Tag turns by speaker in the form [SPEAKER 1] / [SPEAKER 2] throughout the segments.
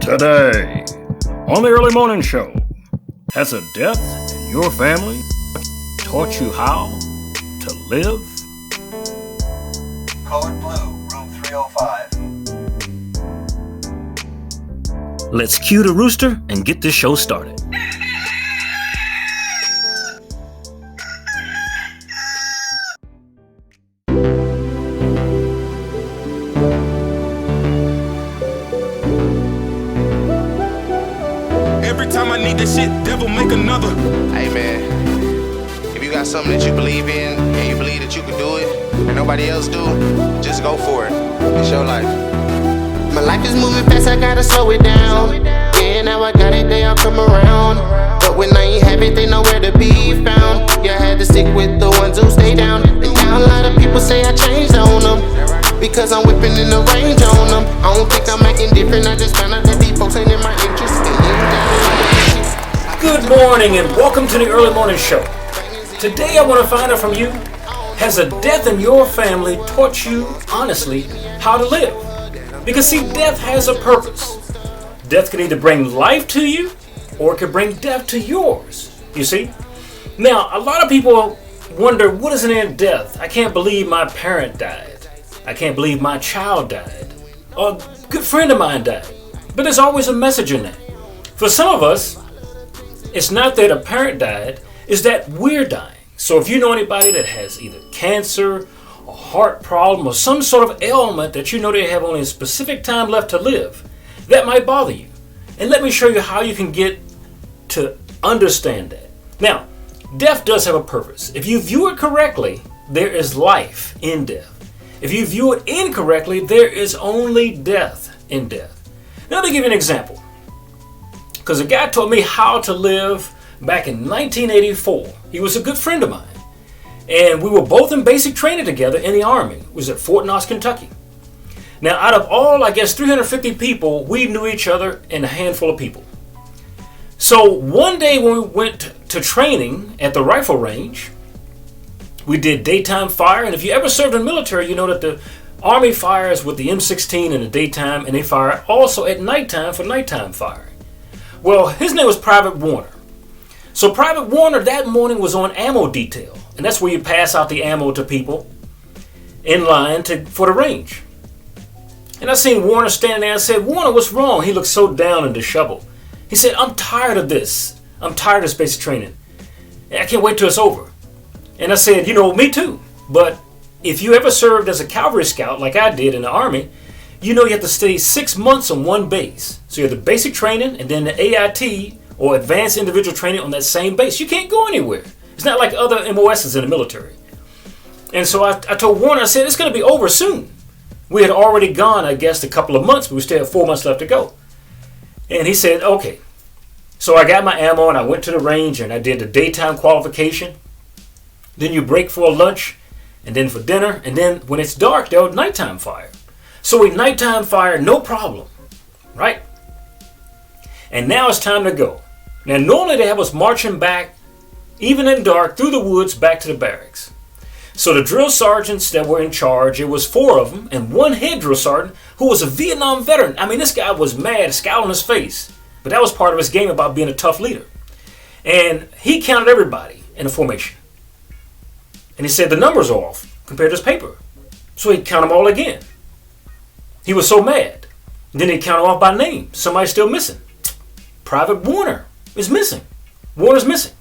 [SPEAKER 1] Today, on the early morning show, has a death in your family taught you how to live?
[SPEAKER 2] Code Blue, room 305.
[SPEAKER 1] Let's cue the rooster and get this show started.
[SPEAKER 3] Every time I need that shit, devil make another.
[SPEAKER 4] Hey man, if you got something that you believe in and you believe that you can do it and nobody else do, just go for it. It's your life.
[SPEAKER 5] My life is moving fast, I gotta slow it down. Yeah, now I got it, they all come around. But when I ain't have it, they nowhere to be found. Yeah, I had to stick with the ones who stay down. And now a lot of people say I changed on them, because I'm whipping in the range on them. I don't think I'm acting different, I just found out that these folks ain't in my interest.
[SPEAKER 1] Good morning and welcome to the early morning show. Today I want to find out from you, has a death in your family taught you, honestly, how to live? Because see, death has a purpose. Death can either bring life to you or it can bring death to yours, you see? Now, a lot of people wonder, what is in death? I can't believe my parent died. I can't believe my child died. A good friend of mine died. But there's always a message in that. For some of us, it's not that a parent died, it's that we're dying. So if you know anybody that has either cancer, a heart problem, or some sort of ailment that you know they have only a specific time left to live, that might bother you. And let me show you how you can get to understand that. Now, death does have a purpose. If you view it correctly, there is life in death. If you view it incorrectly, there is only death in death. Now, to give you an example, because a guy taught me how to live back in 1984. He was a good friend of mine. And we were both in basic training together in the Army. It was at Fort Knox, Kentucky. Now, out of all, 350 people, we knew each other and a handful of people. So one day when we went to training at the rifle range, we did daytime fire. And if you ever served in the military, you know that the Army fires with the M16 in the daytime, and they fire also at nighttime for nighttime firing. Well, his name was Private Warner. So Private Warner that morning was on ammo detail. And that's where you pass out the ammo to people in line for the range. And I seen Warner standing there and said, "Warner, what's wrong?" He looked so down and disheveled. He said, "I'm tired of this. I'm tired of this basic training. I can't wait till it's over." And I said, me too. But if you ever served as a cavalry scout like I did in the Army, you know you have to stay 6 months on one base. So you have the basic training and then the AIT or advanced individual training on that same base. You can't go anywhere. It's not like other MOSs in the military. And so I told Warner, I said, it's going to be over soon. We had already gone, a couple of months, but we still have 4 months left to go. And he said, okay. So I got my ammo and I went to the range and I did the daytime qualification. Then you break for lunch and then for dinner. And then when it's dark, they'll nighttime fire. So we nighttime fire, no problem, right? And now it's time to go. Now normally they have us marching back, even in dark, through the woods back to the barracks. So the drill sergeants that were in charge, it was 4 of them, and one head drill sergeant who was a Vietnam veteran. I mean, this guy was mad, scowl on his face. But that was part of his game about being a tough leader. And he counted everybody in the formation. And he said the numbers are off compared to his paper. So he'd count them all again. He was so mad. And then he'd count them off by name. Somebody's still missing. Private Warner is missing. Warner's missing.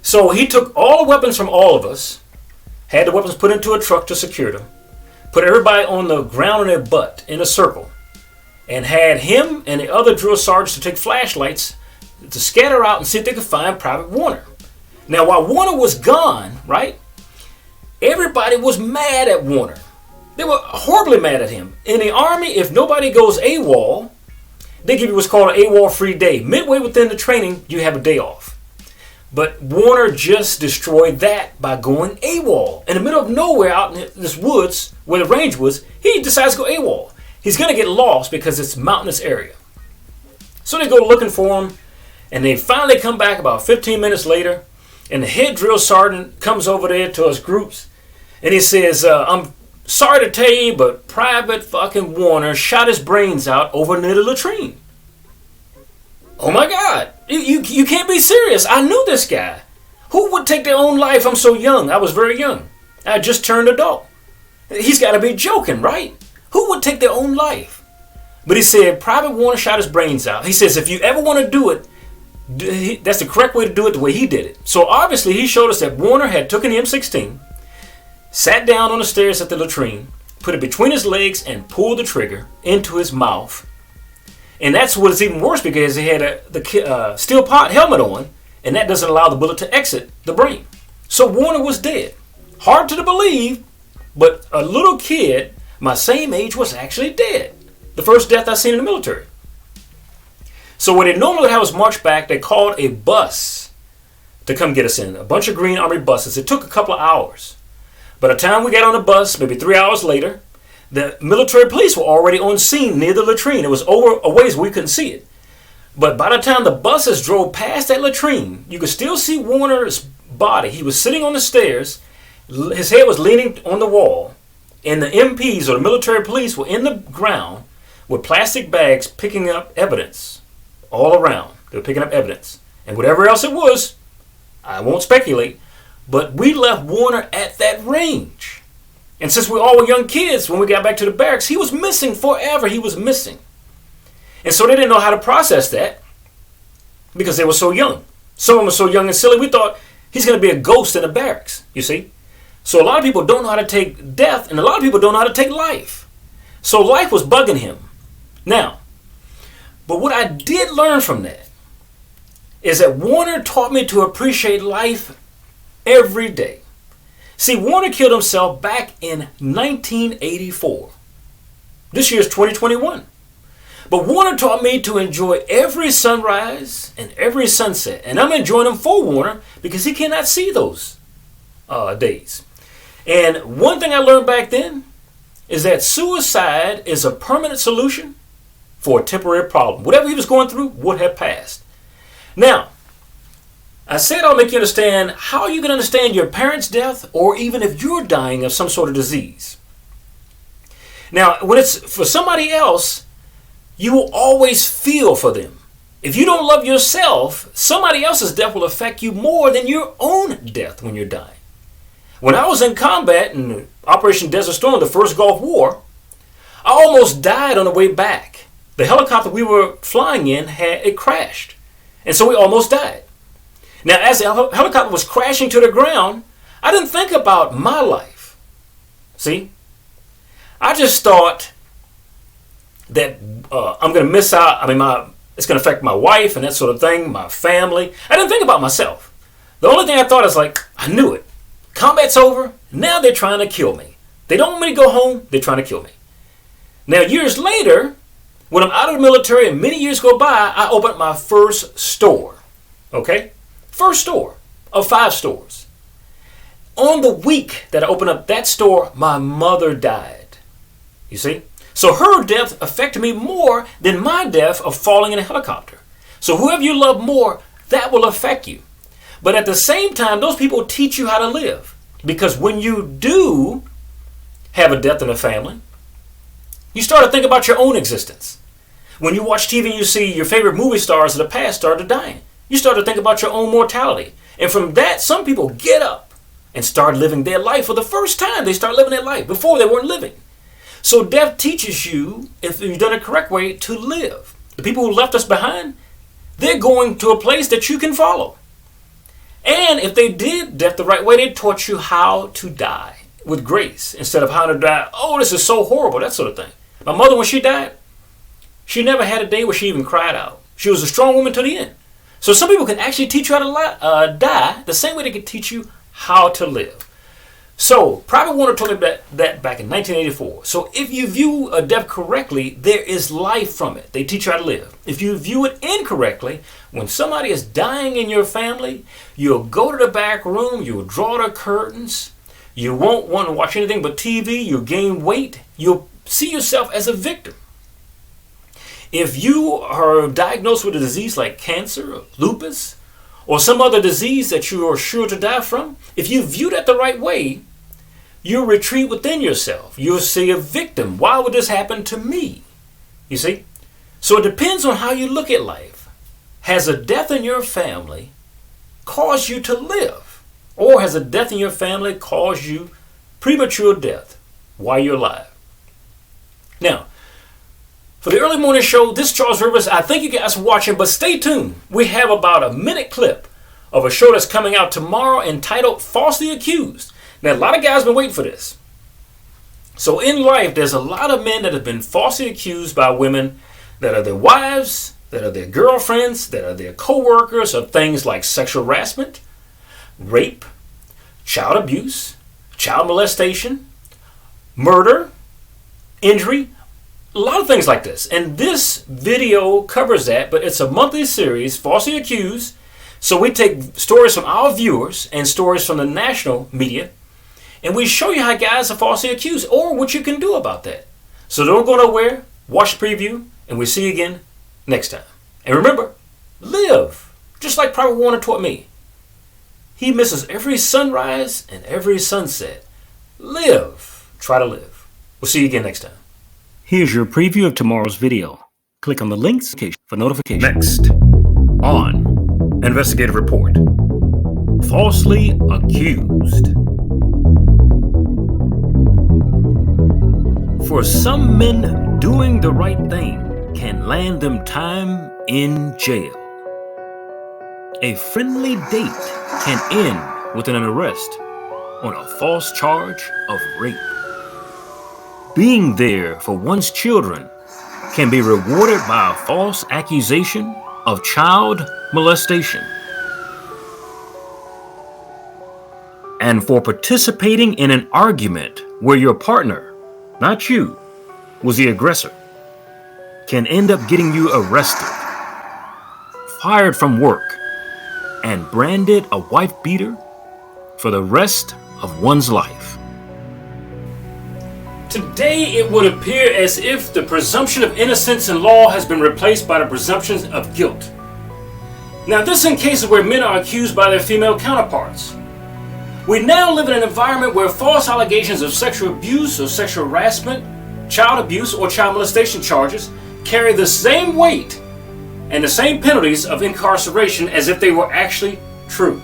[SPEAKER 1] So he took all the weapons from all of us, had the weapons put into a truck to secure them, put everybody on the ground on their butt in a circle, and had him and the other drill sergeants to take flashlights to scatter out and see if they could find Private Warner. Now, while Warner was gone, right, everybody was mad at Warner. They were horribly mad at him. In the Army, if nobody goes AWOL, they give you what's called an AWOL-free day. Midway within the training, you have a day off. But Warner just destroyed that by going AWOL. In the middle of nowhere out in this woods where the range was, he decides to go AWOL. He's going to get lost because it's a mountainous area. So they go looking for him, and they finally come back about 15 minutes later, and the head drill sergeant comes over there to us groups, and he says, I'm sorry to tell you, but Private fucking Warner shot his brains out over near the latrine. Oh my God. You can't be serious. I knew this guy. Who would take their own life? I'm so young. I was very young. I just turned adult. He's got to be joking, right? Who would take their own life? But he said Private Warner shot his brains out. He says if you ever want to do it, that's the correct way to do it the way he did it. So obviously he showed us that Warner had taken the M16, sat down on the stairs at the latrine, put it between his legs and pulled the trigger into his mouth. And that's what's even worse because he had the steel pot helmet on, and that doesn't allow the bullet to exit the brain. So Warner was dead. Hard to believe, but a little kid my same age was actually dead. The first death I seen in the military. So what they normally have us march back, they called a bus to come get us in. A bunch of Green Army buses. It took a couple of hours. By the time we got on the bus, maybe 3 hours later, the military police were already on scene near the latrine. It was over a ways we couldn't see it. But by the time the buses drove past that latrine, you could still see Warner's body. He was sitting on the stairs. His head was leaning on the wall. And the MPs or the military police were in the ground with plastic bags picking up evidence all around. They were picking up evidence. And whatever else it was, I won't speculate, but we left Warner at that range. And since we all were young kids, when we got back to the barracks, he was missing forever. He was missing. And so they didn't know how to process that because they were so young. Some of them were so young and silly, we thought he's going to be a ghost in the barracks, you see. So a lot of people don't know how to take death, and a lot of people don't know how to take life. So life was bugging him. Now, but what I did learn from that is that Warner taught me to appreciate life every day. See, Warner killed himself back in 1984. This year's 2021. But Warner taught me to enjoy every sunrise and every sunset. And I'm enjoying them for Warner because he cannot see those days. And one thing I learned back then is that suicide is a permanent solution for a temporary problem. Whatever he was going through would have passed. Now, I said I'll make you understand how you can understand your parents' death or even if you're dying of some sort of disease. Now, when it's for somebody else, you will always feel for them. If you don't love yourself, somebody else's death will affect you more than your own death when you're dying. When I was in combat in Operation Desert Storm, the first Gulf War, I almost died on the way back. The helicopter we were flying in it crashed. And so we almost died. Now, as the helicopter was crashing to the ground, I didn't think about my life. See? I just thought that I'm going to miss out. It's going to affect my wife and that sort of thing, my family. I didn't think about myself. The only thing I thought is I knew it. Combat's over. Now they're trying to kill me. They don't want me to go home. They're trying to kill me. Now, years later, when I'm out of the military and many years go by, I opened my first store. Okay? First store of 5 stores. On the week that I opened up that store, my mother died. You see? So her death affected me more than my death of falling in a helicopter. So whoever you love more, that will affect you. But at the same time, those people teach you how to live. Because when you do have a death in the family, you start to think about your own existence. When you watch TV and you see your favorite movie stars of the past started dying, you start to think about your own mortality. And from that, some people get up and start living their life for the first time. They start living their life. Before they weren't living. So death teaches you, if you've done it the correct way, to live. The people who left us behind, they're going to a place that you can follow. And if they did death the right way, they taught you how to die with grace instead of how to die. Oh, this is so horrible, that sort of thing. My mother, when she died, she never had a day where she even cried out. She was a strong woman to the end. So some people can actually teach you how to die the same way they can teach you how to live. So Private Warner told me that back in 1984. So if you view a death correctly, there is life from it. They teach you how to live. If you view it incorrectly, when somebody is dying in your family, you'll go to the back room, you'll draw the curtains, you won't want to watch anything but TV, you'll gain weight, you'll see yourself as a victim. If you are diagnosed with a disease like cancer or lupus, or some other disease that you are sure to die from, if you view that the right way, You'll retreat within yourself. You'll see a victim. Why would this happen to me? You see? So it depends on how you look at life. Has a death in your family caused you to live? Or has a death in your family caused you premature death while you're alive? Now, for the early morning show, this is Charles Rivers. I thank you guys for watching, but stay tuned. We have about a minute clip of a show that's coming out tomorrow entitled Falsely Accused. Now, a lot of guys have been waiting for this. So in life, there's a lot of men that have been falsely accused by women that are their wives, that are their girlfriends, that are their co-workers of things like sexual harassment, rape, child abuse, child molestation, murder, injury, a lot of things like this. And this video covers that, but it's a monthly series, Falsely Accused. So we take stories from our viewers and stories from the national media, and we show you how guys are falsely accused or what you can do about that. So don't go nowhere. Watch the preview, and we'll see you again next time. And remember, live, just like Private Warner taught me. He misses every sunrise and every sunset. Live. Try to live. We'll see you again next time. Here's your preview of tomorrow's video. Click on the links for notifications. Next, on Investigative Report. Falsely accused. For some men, doing the right thing can land them time in jail. A friendly date can end with an arrest on a false charge of rape. Being there for one's children can be rewarded by a false accusation of child molestation. And for participating in an argument where your partner, not you, was the aggressor, can end up getting you arrested, fired from work, and branded a wife beater for the rest of one's life. Today, it would appear as if the presumption of innocence in law has been replaced by the presumption of guilt. Now, this is in cases where men are accused by their female counterparts. We now live in an environment where false allegations of sexual abuse or sexual harassment, child abuse, or child molestation charges carry the same weight and the same penalties of incarceration as if they were actually true.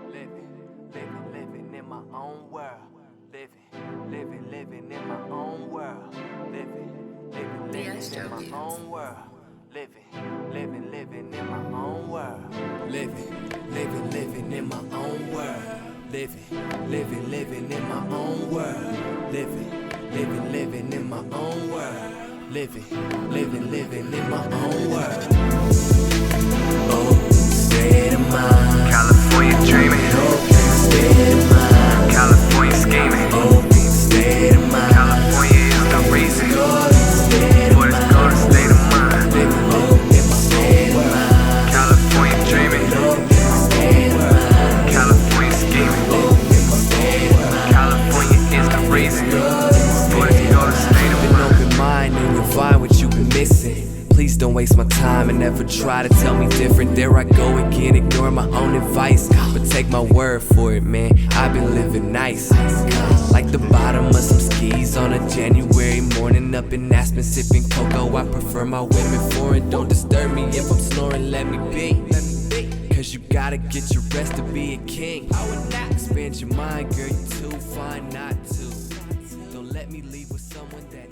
[SPEAKER 6] Living in my own world. Living in my own world. Living in my own world. Living in my own world. Living in my own world. Living in my own world. Living in my own world. Living in my own world. Oh, state of mind.
[SPEAKER 2] California dreaming.
[SPEAKER 6] Oh, state of mind.
[SPEAKER 2] California scheming.
[SPEAKER 6] Oh, state of mind.
[SPEAKER 2] California is the reason for this golden state of mind. California dreaming. California scheming. California is the reason for this golden state of mind.
[SPEAKER 6] Open mind and you'll find what you've been missing. Please don't waste my time and never try to tell me different. There I go again, ignoring my own advice. But take my word for it, man, I've been living nice. Like the bottom of some skis on a January morning. Up in Aspen sipping cocoa. I prefer my women foreign. Don't disturb me if I'm snoring, let me be. Cause you gotta get your rest to be a king. I would not expand your mind, girl, you too fine not to. Don't let me leave with someone that